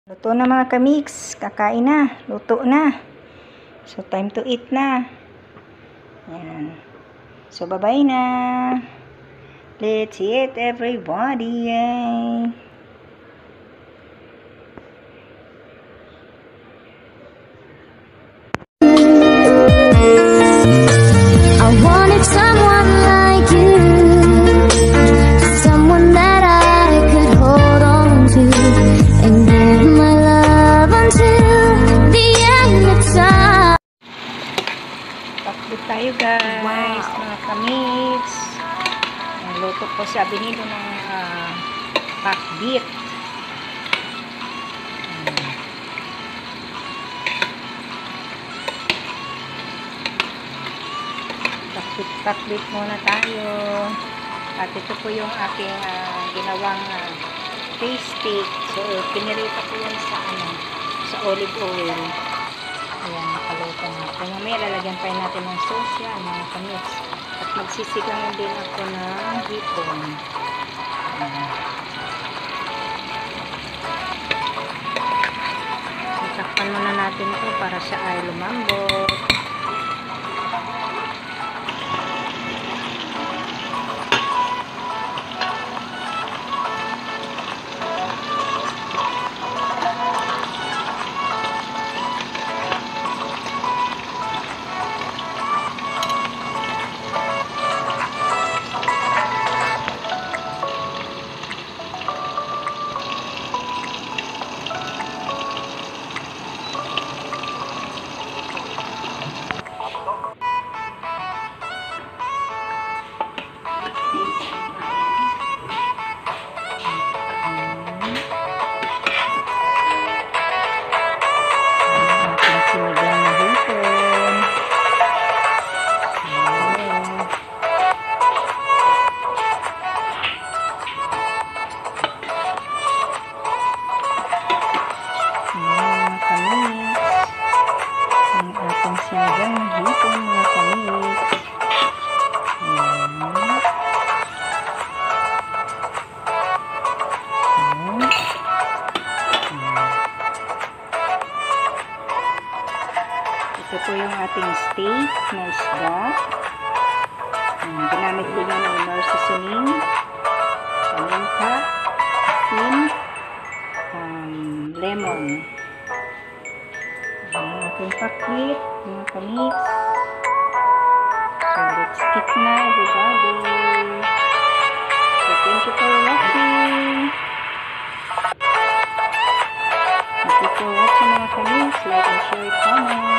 Luto na mga kamix, kakain na, luto na. So time to eat na. Yan. So bye-bye na. Let's eat everybody. Yay. I wanted someone like you, someone that I could hold on to and give my love until the end of time. Pakbit tayo guys, Wow. mga kamix. Ang luto ko sa abinido ng pakbit. Pakbit muna tayo. At ito po yung aking ginawang fish stick. So pinirita ko yan sa olive oil. Ayan, nakaluto na. Kaya mamaya lalagyan pa natin ng sauce yan, mga kamix. At magsisigang din ako ng hipon. Itakpan muna natin ito para siya ay lumambot. Ito po yung ating steak na isda. Ginamit ko yan ng nor seasoning, paminta, asin, lemon. Ang ating pakbit, mga kamix. So let's eat na everybody. So thank you for watching. Thank you for watching mga kamix. Like and share, comment.